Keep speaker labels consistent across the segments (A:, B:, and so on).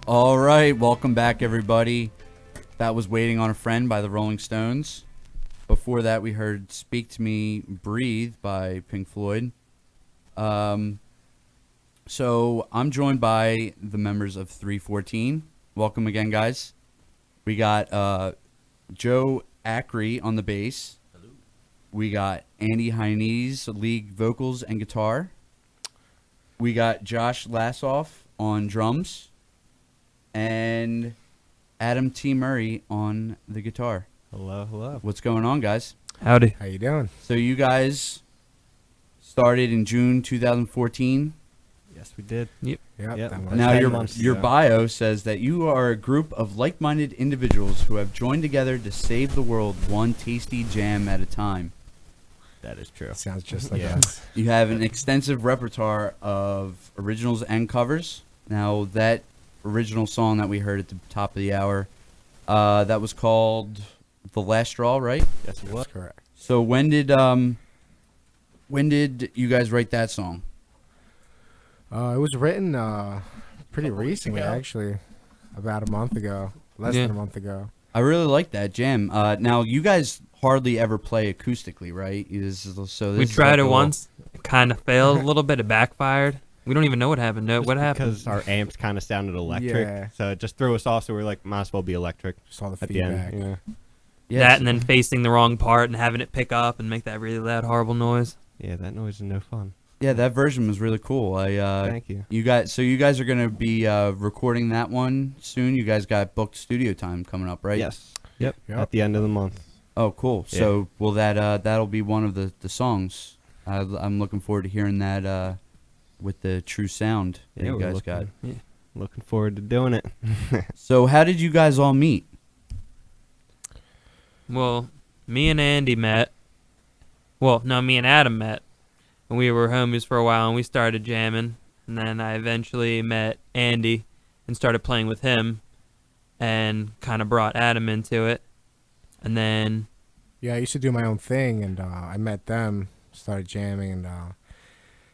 A: All right, welcome back, everybody. That was Waiting on a Friend by the Rolling Stones. Before that, we heard Speak to Me, Breathe by Pink Floyd. So I'm joined by the members of 314. Welcome again, guys. We got Joe Acri on the bass. Hello. We got Andy Heinese, lead vocals and guitar. We got Josh Lassoff on drums. And Adam T. Murray on the guitar.
B: Hello, hello.
A: What's going on, guys?
C: Howdy.
D: How you doing?
A: So you guys started in June 2014.
B: Yes, we did.
D: Yep.
A: Now your bio says that you are a group of like-minded individuals who have joined together to save the world one tasty jam at a time.
B: That is true.
D: Sounds just like us.
A: You have an extensive repertoire of originals and covers. Now that original song that we heard at the top of the hour, that was called The Last Straw, right?
B: Yes, it was.
D: That's correct.
A: So when did you guys write that song?
D: It was written pretty recently, actually, about a month ago, less than a month ago.
A: I really like that jam. Now you guys hardly ever play acoustically, right?
C: We tried it once. It kind of failed a little bit. It backfired. We don't even know what happened. No, what happened?
B: Because our amps kind of sounded electric, so it just threw us off. So we were like, might as well be electric.
D: Just all the
B: at
D: feedback.
B: The end.
C: That and then facing the wrong part and having it pick up and make that really loud, horrible noise.
B: Yeah, that noise is no fun.
A: Yeah, that version was really cool.
B: Thank you.
A: You guys are gonna be recording that one soon. You guys got booked studio time coming up, right?
B: Yes. Yep. At the end of the month.
A: Oh, cool. Yeah. So will that'll be one of the songs. I'm looking forward to hearing that with the true sound that you guys got.
B: Yeah. Looking forward to doing it.
A: So how did you guys all meet?
C: Well, me and Andy met. Well, no, me and Adam met. And we were homies for a while, and we started jamming. And then I eventually met Andy and started playing with him and kind of brought Adam into it. And then...
D: Yeah, I used to do my own thing, and I met them, started jamming, and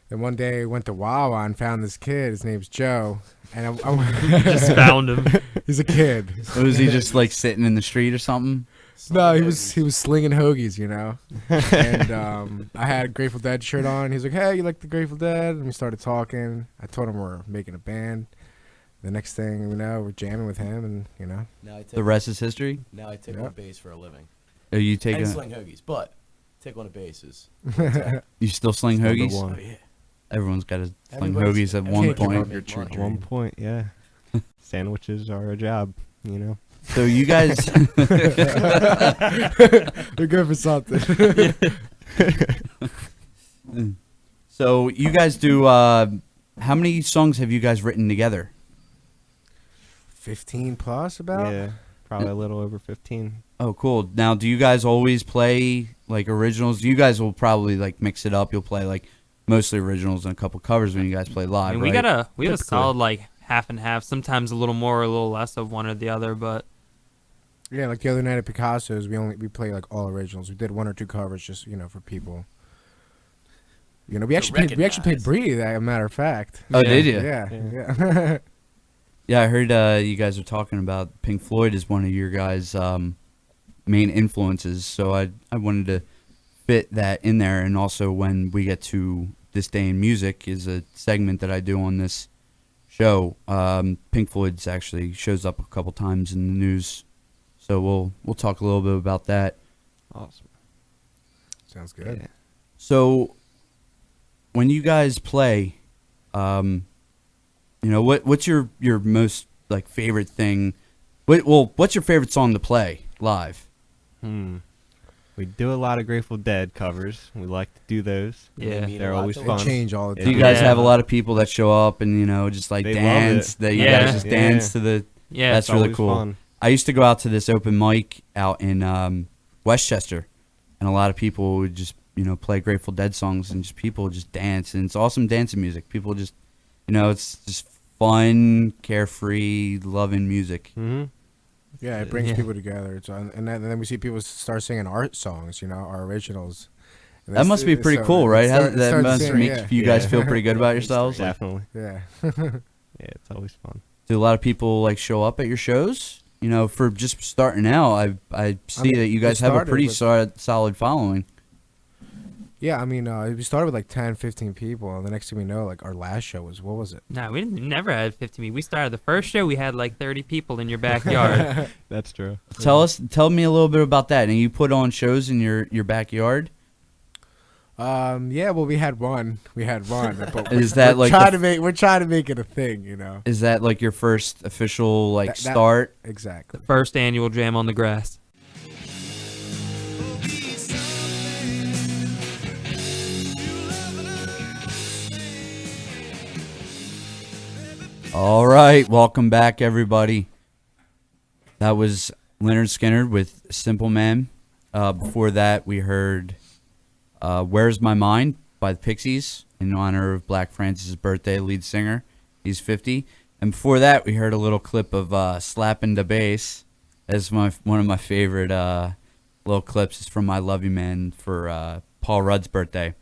D: then one day I went to Wawa and found this kid. His name's Joe. And
C: I just found him.
D: He's a kid.
A: Was he just like sitting in the street or something?
D: No, he was slinging hoagies, you know. And I had a Grateful Dead shirt on. He's like, "Hey, you like the Grateful Dead?" And we started talking. I told him we're making a band. The next thing we know, we're jamming with him, and you know.
A: The rest is history.
E: Now I take on a bass for a living.
A: Are you taking?
E: I sling hoagies, but take on a bass is.
A: You still sling hoagies?
E: Oh, yeah.
A: Everyone's got to sling hoagies at one point.
B: At one point, yeah. Sandwiches are a job, you know.
A: So you guys,
D: they're good for something.
A: So you guys do. How many songs have you guys written together?
D: 15 plus, about.
B: Yeah, probably a little over 15.
A: Oh, cool. Now, do you guys always play like originals? You guys will probably like mix it up. You'll play like mostly originals and a couple covers when you guys play live.
C: I mean,
A: right?
C: we have a solid like half and half. Sometimes a little more or a little less of one or the other, but.
D: Yeah, like the other night at Picasso's, we play like all originals. We did one or two covers just, you know, for people. You know, we actually played Breathe, as a matter of fact.
A: Oh, did you?
D: Yeah.
A: Yeah, I heard you guys were talking about Pink Floyd as one of your guys' main influences. So I wanted to fit that in there. And also when we get to This Day in Music is a segment that I do on this show. Pink Floyd's actually shows up a couple times in the news. So we'll talk a little bit about that.
B: Awesome.
D: Sounds good.
B: Yeah.
A: So when you guys play, you know, what's your most like favorite thing? What's your favorite song to play live?
B: We do a lot of Grateful Dead covers. We like to do those.
C: Yeah,
B: they're always
D: They
B: fun.
D: change all the time.
A: Do you guys have a lot of people that show up and, you know, just like
B: They
A: dance?
B: love it.
A: That you guys just dance to the.
C: Yeah,
A: That's
B: It's
A: really
B: always
A: cool.
B: fun.
A: I used to go out to this open mic out in Westchester, and a lot of people would just, you know, play Grateful Dead songs, and just people just dance, and it's awesome dancing music. People just, you know, it's just fun, carefree, loving music.
B: Mm-hmm.
D: Yeah, it brings people together. And then we see people start singing our songs, you know, our originals. And
A: That must be pretty cool, right? That must make you guys feel pretty good about yourselves.
B: Definitely.
D: Yeah.
B: Yeah, it's always fun.
A: do a lot of people like show up at your shows? You know, for just starting out, I see
D: mean,
A: that you
D: we
A: guys have a
D: started
A: pretty
D: with-
A: solid following.
D: Yeah, I mean, we started with like 10, 15 people, and the next thing we know, like our last show was, what was it?
C: No, we never had 50 people. We started the first show, we had like 30 people in your backyard.
B: That's true.
A: Tell me a little bit about that. And you put on shows in your backyard?
D: Yeah, well, we had one. But
A: Is that like
D: we're trying to make it a thing, you know?
A: is that like your first official like
D: That-
A: start?
D: Exactly.
C: First annual Jam on the Grass.
A: All right, welcome back, everybody. That was Leonard Skinner with Simple Man. Before that, we heard Where's My Mind by the Pixies in honor of Black Francis' birthday, lead singer. He's 50. And before that, we heard a little clip of Slappin' the Bass. That's one of my favorite little clips. It's from I Love You Man for Paul Rudd's birthday.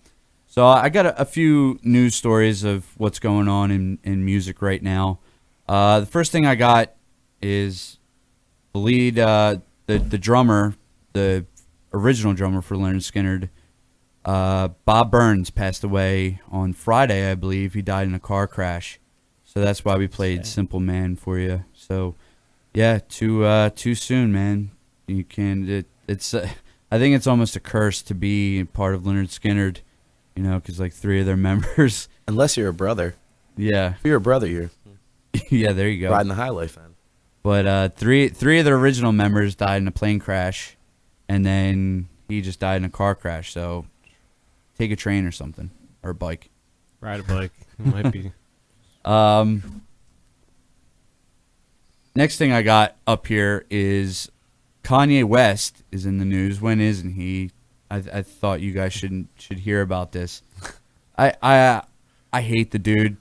A: So I got a few news stories of what's going on in music right now. The first thing I got is the lead, the drummer, the original drummer for Leonard Skinner, Bob Burns, passed away on Friday, I believe. He died in a car crash. So that's why we played Simple Man for you. So, yeah, too soon, man. You can it's I think it's almost a curse to be part of Leonard Skinner. You know, because like 3 of their members.
E: Unless you're a brother.
A: Yeah.
E: If you're a brother, you're
A: Yeah, there you go.
E: riding the high life, man.
A: But three of their original members died in a plane crash, and then he just died in a car crash. So take a train or something, or a bike.
B: Ride a bike. It might be.
A: Next thing I got up here is Kanye West is in the news. When isn't he? I thought you guys should hear about this. I hate the dude.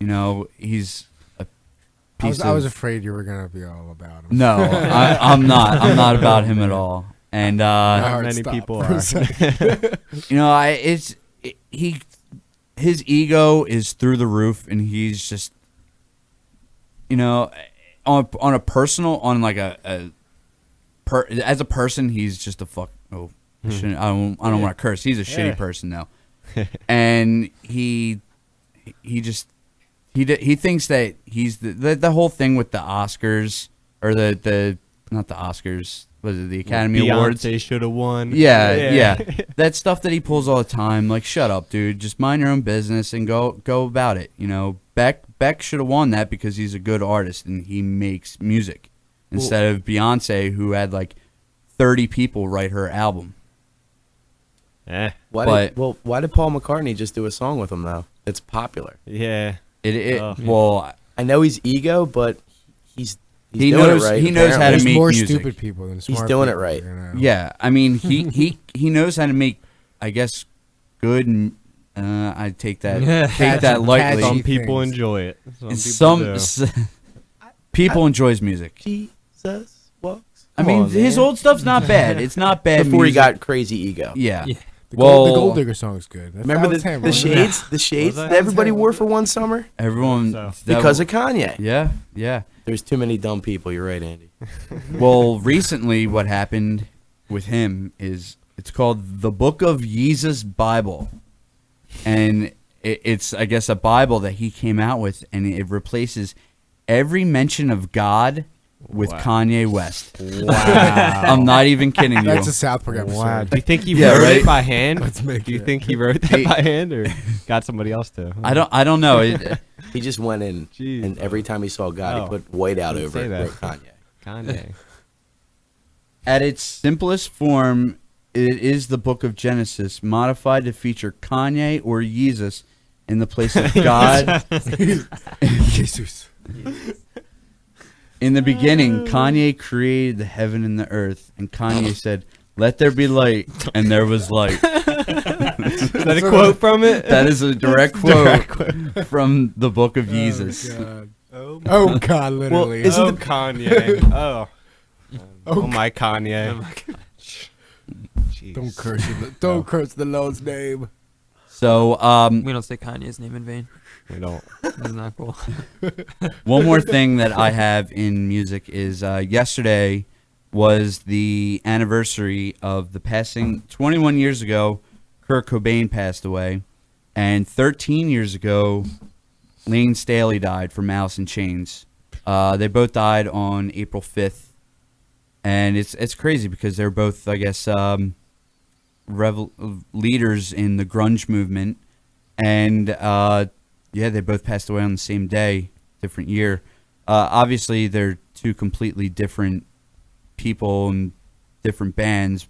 A: You know, he's a piece
D: I was
A: of.
D: afraid you were gonna be all about him.
A: No, I'm not. I'm not about him at all. And
D: My heart
B: many
D: stopped
B: people
D: for a
B: are.
D: second.
A: you know, his ego is through the roof, and he's just, you know, on a personal, on like as a person, he's just a fuck. Oh, I don't want to curse. He's a shitty person though, and he thinks that he's the whole thing with the Oscars or the not the Oscars. Was it the Academy Awards?
B: Beyonce should have won.
A: Yeah. That stuff that he pulls all the time. Like, shut up, dude. Just mind your own business and go about it. You know, Beck should have won that because he's a good artist and he makes music instead of Beyonce, who had like 30 people write her album.
E: Why did Paul McCartney just do a song with him though? It's popular.
B: Yeah.
A: Well,
E: I know he's ego, but he's
A: he
E: doing
A: knows
E: it right,
A: he knows how to
D: There's
A: make
D: more
A: music.
D: stupid people than smart
E: He's doing it
D: people,
E: right.
D: you know?
A: Yeah, I mean he knows how to make, I guess, good. And I take that lightly.
B: Some
D: Catchy
B: people
D: things.
B: enjoy it.
A: People enjoys music.
E: Jesus walks.
A: I mean, his old stuff's not bad. It's not bad.
E: Before he
A: music.
E: got crazy ego.
A: Yeah.
D: The
A: Well,
D: Gold Digger song's good.
E: Remember
D: That was him,
E: the
D: wasn't it?
E: shades? The shades that everybody wore for one summer
A: everyone
B: So.
E: because of Kanye.
A: yeah.
E: There's too many dumb people. You're right, Andy.
A: Well, recently what happened with him is it's called the Book of Jesus Bible, and it's I guess a Bible that he came out with, and it replaces every mention of God with
B: Wow.
A: Kanye West.
B: Wow.
A: I'm not even kidding you.
D: That's a South Park episode.
B: Wow. Do you think he
A: Yeah,
B: wrote
A: right?
B: it by hand?
D: Let's make
B: Do you
D: it.
B: think he wrote that by hand or got somebody else to?
A: I don't know. It,
E: He just went in,
B: Jeez.
E: and every time he saw God,
B: Oh.
E: he put white out
B: Didn't
E: over
B: say
E: it.
B: that.
E: Wrote Kanye.
B: Kanye.
A: At its simplest form, it is the Book of Genesis, modified to feature Kanye or Jesus in the place of God.
D: Jesus.
A: In the beginning, Kanye created the heaven and the earth, and Kanye said, "Let there be light," and there was light.
B: Is that a quote from it?
A: That is a direct quote from the Book of Jesus.
D: God.
B: Oh,
D: Oh God, literally.
E: isn't
B: oh,
E: the-
B: Kanye. Oh.
D: Oh,
B: My Kanye.
D: don't curse the Lord's name.
A: So
C: We don't say Kanye's name in vain.
B: We don't.
C: It's not cool.
A: one more thing that I have in music is yesterday was the anniversary of the passing. 21 years ago, Kurt Cobain passed away, and 13 years ago, Lane Staley died from Alice in Chains. They both died on April 5th, and it's crazy because they're both, I guess, leaders in the grunge movement, and they both passed away on the same day, different year. Obviously, they're two completely different people and different bands,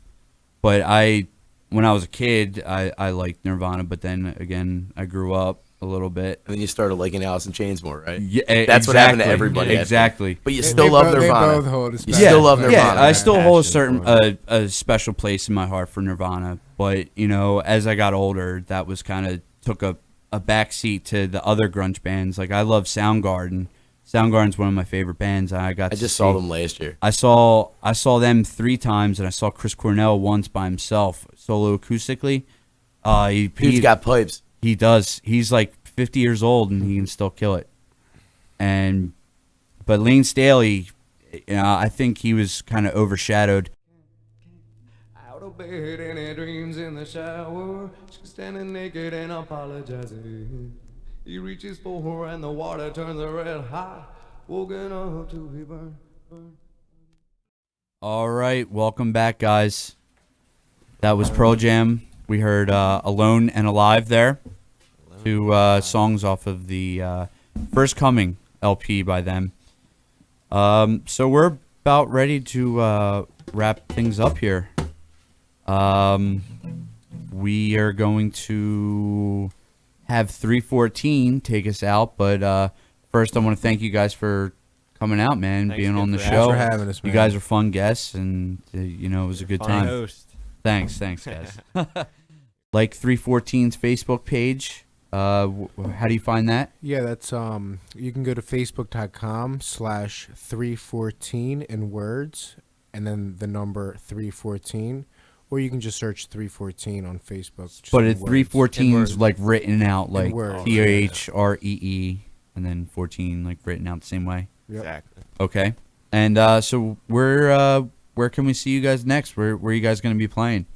A: but when I was a kid, I liked Nirvana, but then again, I grew up a little bit.
E: And then you started liking Alice in Chains more, right?
A: Yeah,
E: That's what happened to everybody. I think.
A: Exactly.
E: But you still love Nirvana.
D: They both hold a
E: You
D: special
E: still love
D: place.
E: Nirvana.
A: Yeah, I still hold a
B: Passion
A: certain
B: for
A: a special place in my heart for Nirvana. But as I got older, that was kind of took a backseat to the other grunge bands. Like I love Soundgarden. Soundgarden's one of my favorite bands. I just
E: saw them last year.
A: I saw them 3 times, and I saw Chris Cornell once by himself, solo acoustically.
E: Dude's got pipes.
A: He does. He's like 50 years old, and he can still kill it. But Lane Staley, I think he was kind of overshadowed.
F: Out of bed and her dreams in the shower. She's standing naked and apologizing. He reaches for her and the water turns her red hot. Woken up to be burned.
A: All right, welcome back, guys. That was Pearl Jam. We heard Alone and Alive there. 2 songs off of the First Coming LP by them. So we're about ready to wrap things up here. We are going to have 314 take us out, but first I want to thank you guys for coming out, man,
B: Thanks
A: being
B: again
A: on the
B: for
A: show.
D: Thanks for having us, man.
A: You guys are fun guests, and it was a good
B: Fun
A: time.
B: host.
A: Thanks guys. Like 314's Facebook page. How do you find that?
D: Yeah, that's you can go to facebook.com/314 in words, and then the number 314, or you can just search 314 on Facebook. just
A: But
D: in
A: it
D: words.
A: 314's like written out like
D: words.
A: THREE, and then 14 like written out the same way.
D: Yep.
B: Exactly.
A: Okay. And so where can we see you guys next? Where are you guys going to be playing?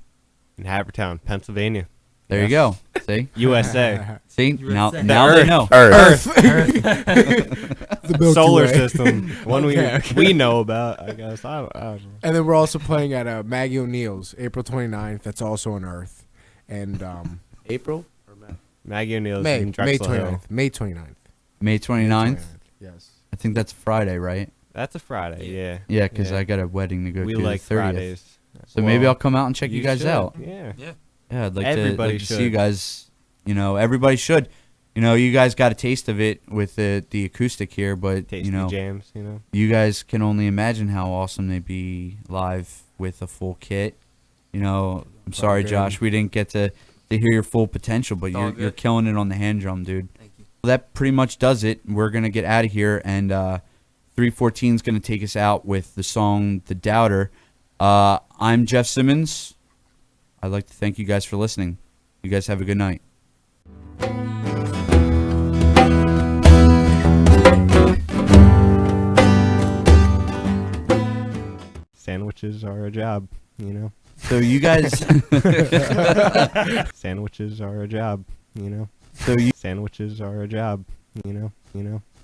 B: In Havertown, Pennsylvania.
A: There you go. See?
B: USA.
A: See? Now
C: USA.
A: now they know.
E: Earth.
D: The Milky
B: Solar
D: Way.
B: system. One
D: Okay.
B: we know about, I guess. I don't know.
D: And then we're also playing at Maggie O'Neill's, April 29th. That's also on Earth. And
E: April?
B: Maggie O'Neill's
D: May
B: in Drexel Hill.
D: 29th. May 29th.
A: May 29th.
D: Yes.
A: I think that's a Friday, right?
B: That's a Friday, yeah.
A: Yeah, because
B: Yeah.
A: I got a wedding to go
B: We
A: to
B: like
A: the 30th.
B: Fridays.
A: So maybe
B: Well,
A: I'll come out and check you guys
B: should.
A: out.
B: Yeah.
A: Yeah, I'd like
B: Everybody
A: to see you
B: should.
A: guys. Everybody should. You guys got a taste of it with the acoustic here, but
B: Tasty jams,
A: you guys can only imagine how awesome they'd be live with a full kit. I'm sorry,
D: good.
A: Josh, we didn't get to hear your full potential, but
C: all
A: you're
C: good.
A: killing it on the hand drum, dude.
C: Thank you.
A: Well, that pretty much does it. We're gonna get out of here, and 314 is gonna take us out with the song "The Doubter." I'm Jeff Simmons. I'd like to thank you guys for listening. You guys have a good night.
B: Sandwiches are a job,
A: So you guys,
B: Sandwiches are a job,
A: so you
B: Sandwiches are a job,